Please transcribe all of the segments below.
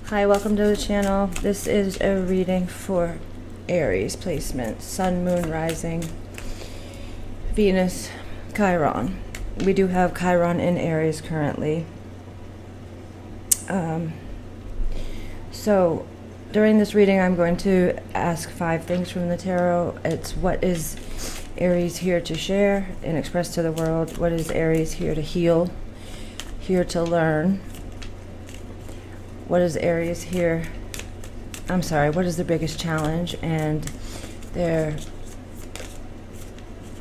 Hi, welcome to the channel. This is a reading for Aries placement, Sun, Moon, Rising, Venus, Chiron. We do have Chiron in Aries currently. So during this reading, I'm going to ask 5 things from the tarot. It's what is Aries here to share and express to the world? What is Aries here to heal, here to learn? What is Aries here? What is the biggest challenge and their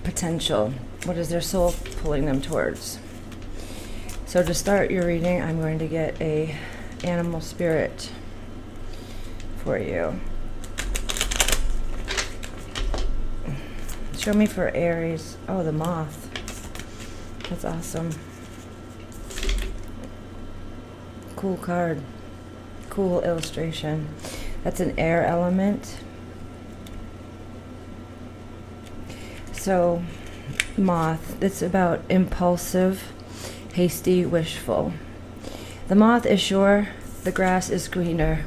potential? What is their soul pulling them towards? So to start your reading, I'm going to get a animal spirit for you. Show me for Aries. Oh, the moth. That's awesome. Cool card. Cool illustration. That's an air element. So, moth, it's about impulsive, hasty, wishful. The moth is sure the grass is greener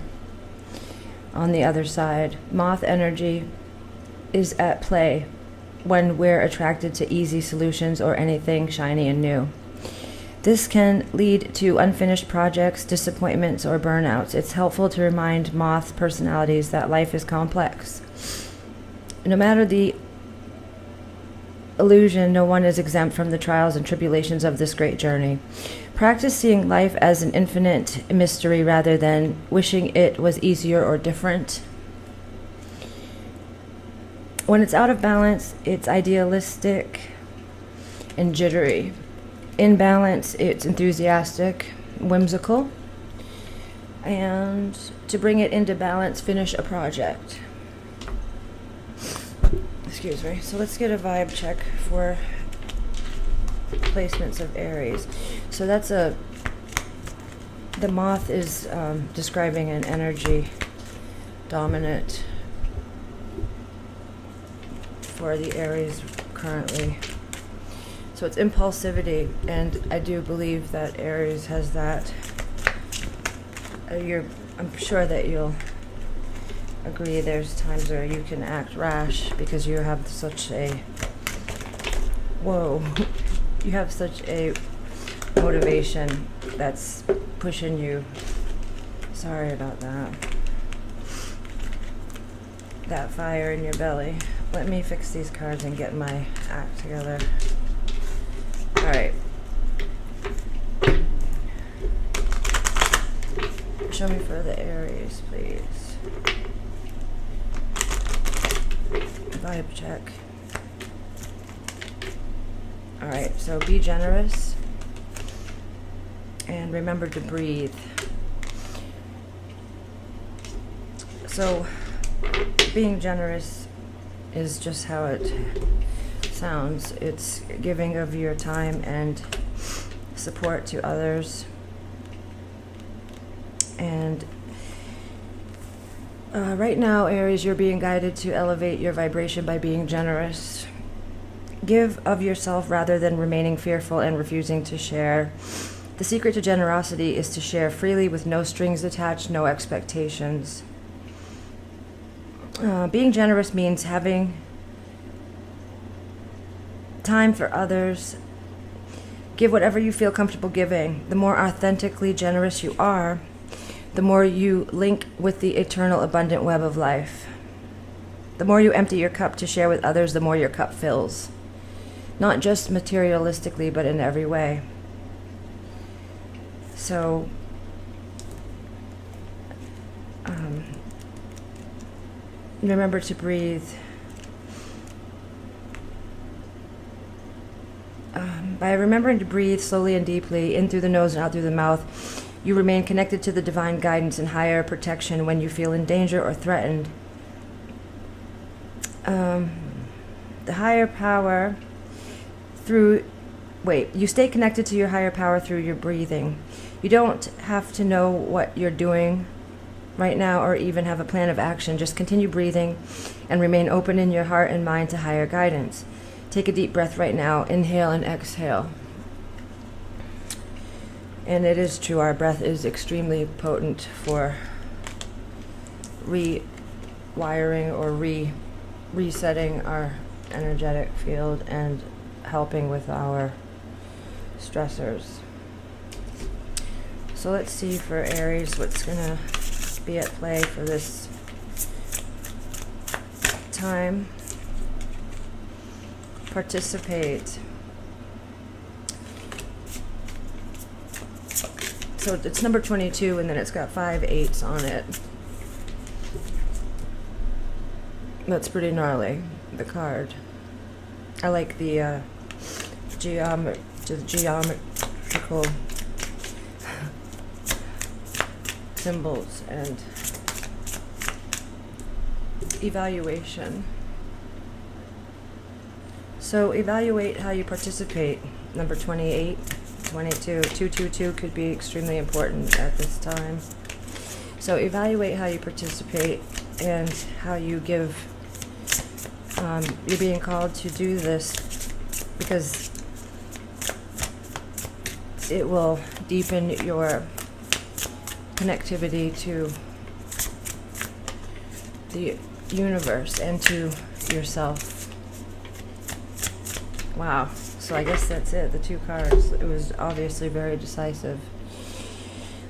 on the other side. Moth energy is at play when we're attracted to easy solutions or anything shiny and new. This can lead to unfinished projects, disappointments, or burnouts. It's helpful to remind moth personalities that life is complex. No matter the illusion, no one is exempt from the trials and tribulations of this great journey. Practice seeing life as an infinite mystery rather than wishing it was easier or different. When it's out of balance, it's idealistic and jittery. In balance, it's enthusiastic, whimsical, and to bring it into balance, finish a project. Excuse me. So let's get a vibe check for placements of Aries. So that's the moth is describing an energy dominant for the Aries currently. So it's impulsivity, and I do believe that Aries has that. I'm sure that you'll agree there's times where you can act rash because you have such a, you have such a motivation that's pushing you. Sorry about that. That fire in your belly. Let me fix these cards and get my act together. All right. Show me for the Aries, please. Vibe check. All right, so be generous and remember to breathe. So being generous is just how it sounds. It's giving of your time and support to others, and right now, Aries, you're being guided to elevate your vibration by being generous. Give of yourself rather than remaining fearful and refusing to share. The secret to generosity is to share freely with no strings attached, no expectations. Being generous means having time for others. Give whatever you feel comfortable giving. The more authentically generous you are, the more you link with the eternal abundant web of life. The more you empty your cup to share with others, the more your cup fills. Not just materialistically, but in every way. So, remember to breathe. By remembering to breathe slowly and deeply, in through the nose and out through the mouth, you remain connected to the divine guidance and higher protection when you feel in danger or threatened. The higher power you stay connected to your higher power through your breathing. You don't have to know what you're doing right now or even have a plan of action. Just continue breathing and remain open in your heart and mind to higher guidance. Take a deep breath right now. Inhale and exhale. And it is true, our breath is extremely potent for rewiring or resetting our energetic field and helping with our stressors. So let's see for Aries what's going to be at play for this time. Participate. So it's number 22, and then it's got 5 8s on it. That's pretty gnarly, the card. I like the geometrical symbols and evaluation. So evaluate how you participate. Number 28, 22, 222 could be extremely important at this time. So evaluate how you participate and how you give. You're being called to do this because it will deepen your connectivity to the universe and to yourself. Wow. So I guess that's it, the 2 cards. It was obviously very decisive.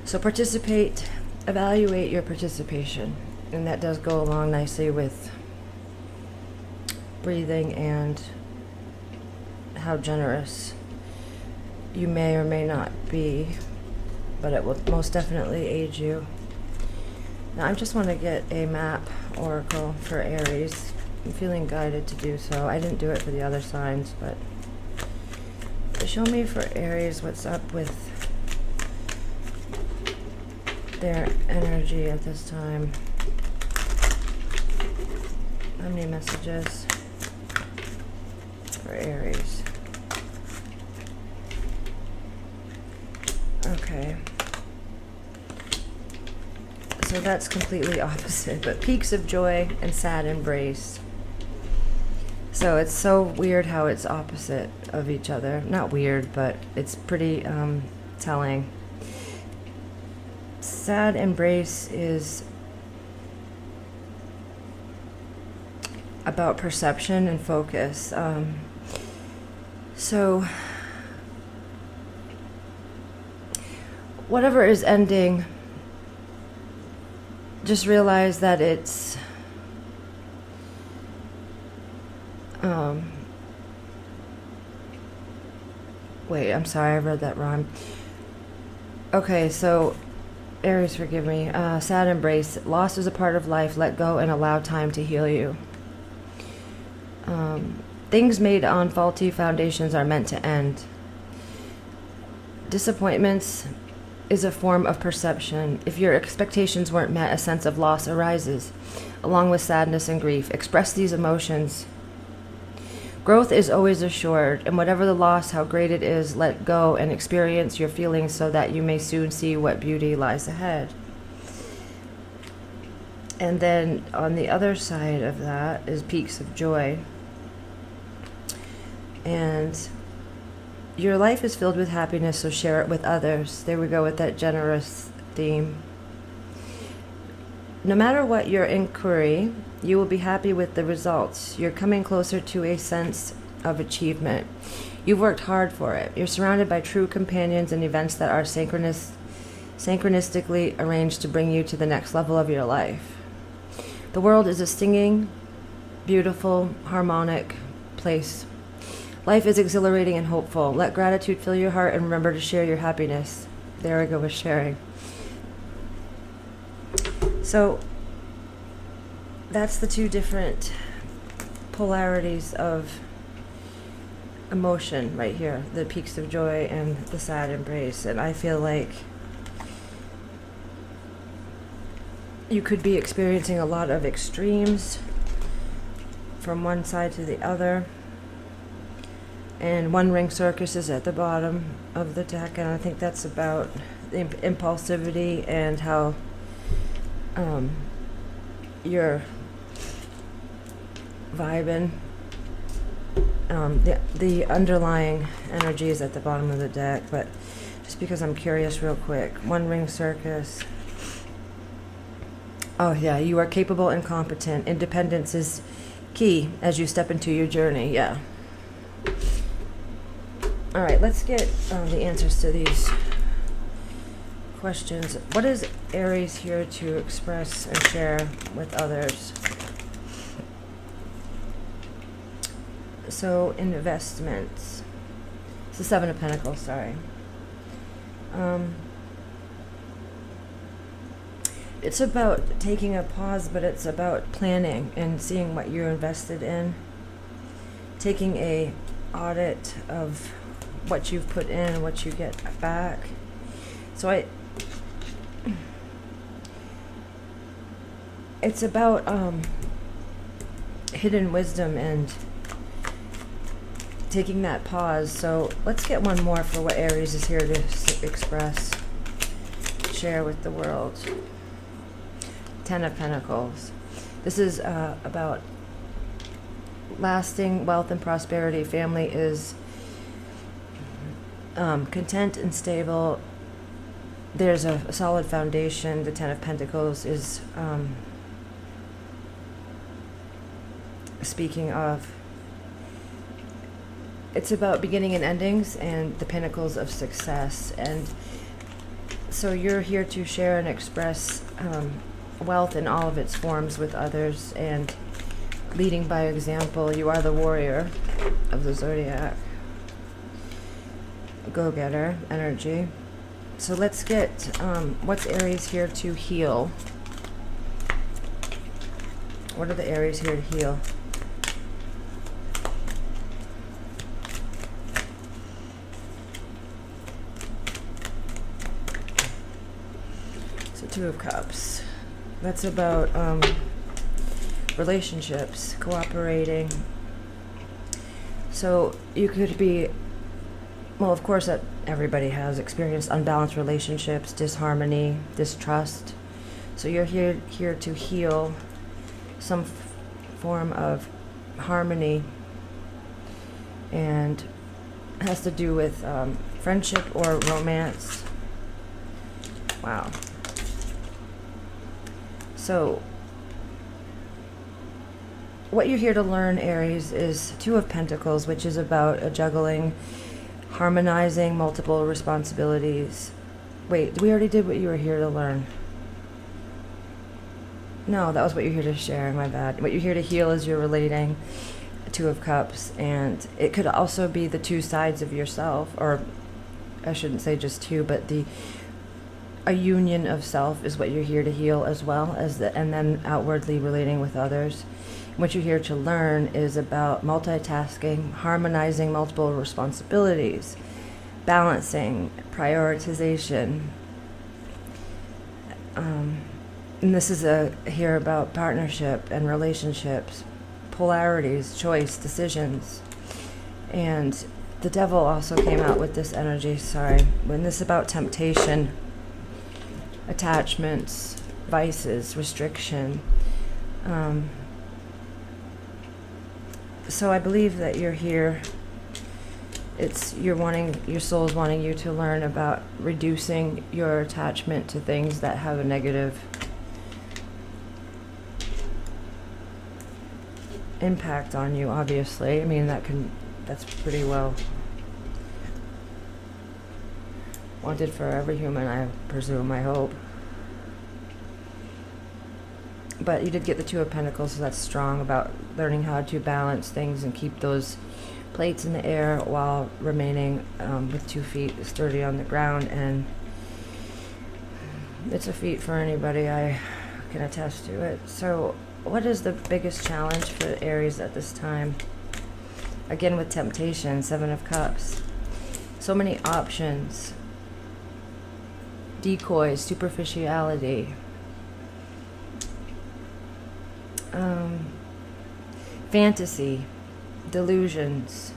So participate, evaluate your participation. And that does go along nicely with breathing and how generous you may or may not be, but it will most definitely aid you. Now I just want to get a map oracle for Aries. I'm feeling guided to do so. I didn't do it for the other signs, but show me for Aries what's up with their energy at this time. How many messages for Aries? Okay. So that's completely opposite, but peaks of joy and sad embrace. So it's so weird how it's opposite of each other. Not weird, but it's pretty telling. Sad embrace is about perception and focus. So whatever is ending, just realize that it's wait, I'm sorry, I read that wrong. Okay, so Aries, forgive me. Sad embrace. Loss is a part of life. Let go and allow time to heal you. Things made on faulty foundations are meant to end. Disappointments is a form of perception. If your expectations weren't met, a sense of loss arises, along with sadness and grief. Express these emotions. Growth is always assured, and whatever the loss, how great it is, let go and experience your feelings so that you may soon see what beauty lies ahead. And then on the other side of that is peaks of joy. And your life is filled with happiness, so share it with others. There we go with that generous theme. No matter what your inquiry, you will be happy with the results. You're coming closer to a sense of achievement. You've worked hard for it. You're surrounded by true companions and events that are synchronistically arranged to bring you to the next level of your life. The world is a singing, beautiful, harmonic place. Life is exhilarating and hopeful. Let gratitude fill your heart and remember to share your happiness. There we go with sharing. So that's the 2 different polarities of emotion right here, the peaks of joy and the sad embrace. And I feel like you could be experiencing a lot of extremes from one side to the other. And One Ring Circus is at the bottom of the deck, and I think that's about impulsivity and how you're vibing. The underlying energy is at the bottom of the deck, but Just because I'm curious real quick. One ring circus. Oh yeah, you are capable and competent. Independence is key as you step into your journey. Yeah. All right, let's get the answers to these questions. What is Aries here to express and share with others? So, investments. It's the Seven of Pentacles, sorry. It's about taking a pause, but it's about planning and seeing what you're invested in. Taking a audit of what you've put in and what you get back. So it's about hidden wisdom and taking that pause. So let's get one more for what Aries is here to express, share with the world. Ten of Pentacles. This is about lasting wealth and prosperity. Family is content and stable. There's a solid foundation. The Ten of Pentacles is speaking of, it's about beginning and endings and the pinnacles of success. And so you're here to share and express wealth in all of its forms with others and leading by example. You are the warrior of the zodiac. Go-getter energy. So let's get what's Aries here to heal? What are the Aries here to heal? So Two of Cups. That's about relationships, cooperating. So you could be, well, of course, that everybody has experienced unbalanced relationships, disharmony, distrust. So you're here to heal some form of harmony, and has to do with friendship or romance. Wow. So what you're here to learn, Aries, is Two of Pentacles, which is about juggling, harmonizing multiple responsibilities. Wait, we already did what you were here to learn. No, that was what you're here to share, my bad. What you're here to heal is you're relating. Two of Cups, and it could also be the two sides of yourself, or I shouldn't say just two, but a union of self is what you're here to heal, as well as and then outwardly relating with others. What you're here to learn is about multitasking, harmonizing multiple responsibilities, balancing, prioritization. And this is here about partnership and relationships, polarities, choice, decisions. And the devil also came out with this energy, sorry. When this is about temptation, attachments, vices, restriction. So I believe that you're here, your soul's wanting you to learn about reducing your attachment to things that have a negative impact on you, obviously. I mean, that's pretty well wanted for every human, I presume, I hope. But you did get the Two of Pentacles, so that's strong, about learning how to balance things and keep those plates in the air while remaining with 2 feet sturdy on the ground. And it's a feat for anybody, I can attest to it. So what is the biggest challenge for Aries at this time? Again, with temptation, Seven of Cups. So many options. Decoys, superficiality. Fantasy, delusions.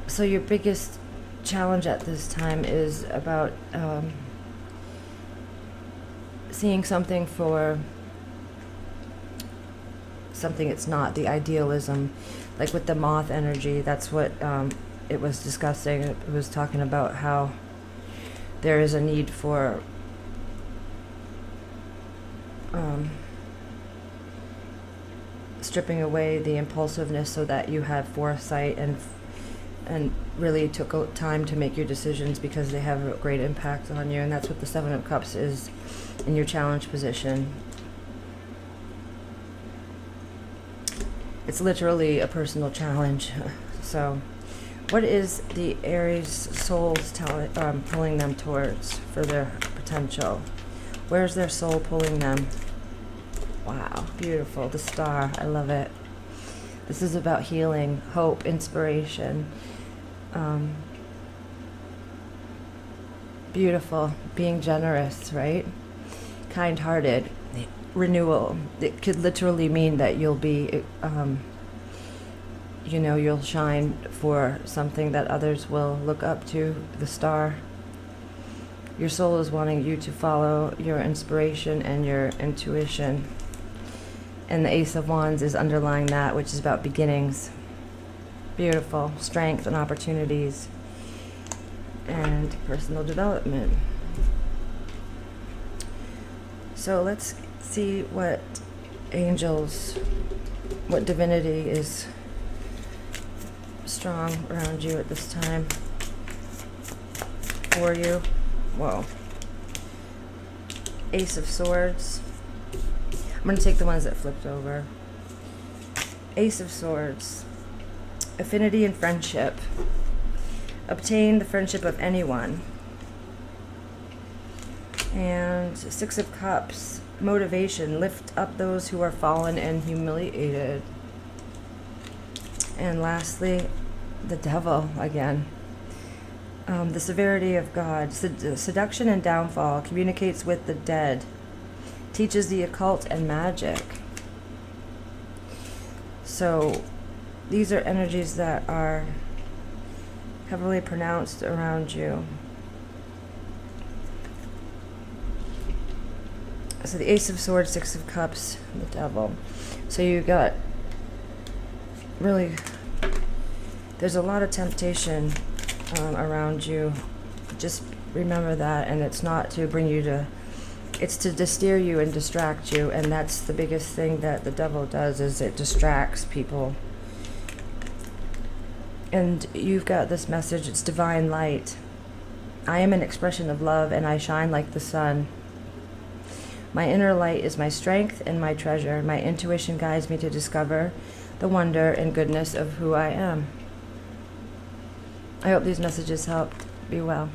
So your biggest challenge at this time is about seeing something for something it's not, the idealism. Like with the moth energy, that's what it was discussing. It was talking about how there is a need for stripping away the impulsiveness so that you have foresight and really took time to make your decisions, because they have a great impact on you. And that's what the Seven of Cups is in your challenge position. It's literally a personal challenge. So what is the Aries soul's pulling them towards for their potential? Where's their soul pulling them? Wow, beautiful. The Star, I love it. This is about healing, hope, inspiration. Beautiful, being generous, right? Kind-hearted, renewal. It could literally mean that you'll be, you'll shine for something that others will look up to, the Star. Your soul is wanting you to follow your inspiration and your intuition. And the Ace of Wands is underlying that, which is about beginnings. Beautiful. Strength and opportunities and personal development. So let's see what angels, what divinity is strong around you at this time for you. Whoa. Ace of Swords. I'm going to take the ones that flipped over. Ace of Swords. Affinity and friendship. Obtain the friendship of anyone. And Six of Cups. Motivation. Lift up those who are fallen and humiliated. And lastly, the Devil again. The severity of God. Seduction and downfall. Communicates with the dead. Teaches the occult and magic. So these are energies that are heavily pronounced around you. So the Ace of Swords, Six of Cups, the Devil. So you got really, there's a lot of temptation around you. Just remember that, and it's not to bring you to, it's to steer you and distract you, and that's the biggest thing that the Devil does, is it distracts people. And you've got this message, it's divine light. I am an expression of love, and I shine like the sun. My inner light is my strength and my treasure. My intuition guides me to discover the wonder and goodness of who I am. I hope these messages helped. Be well.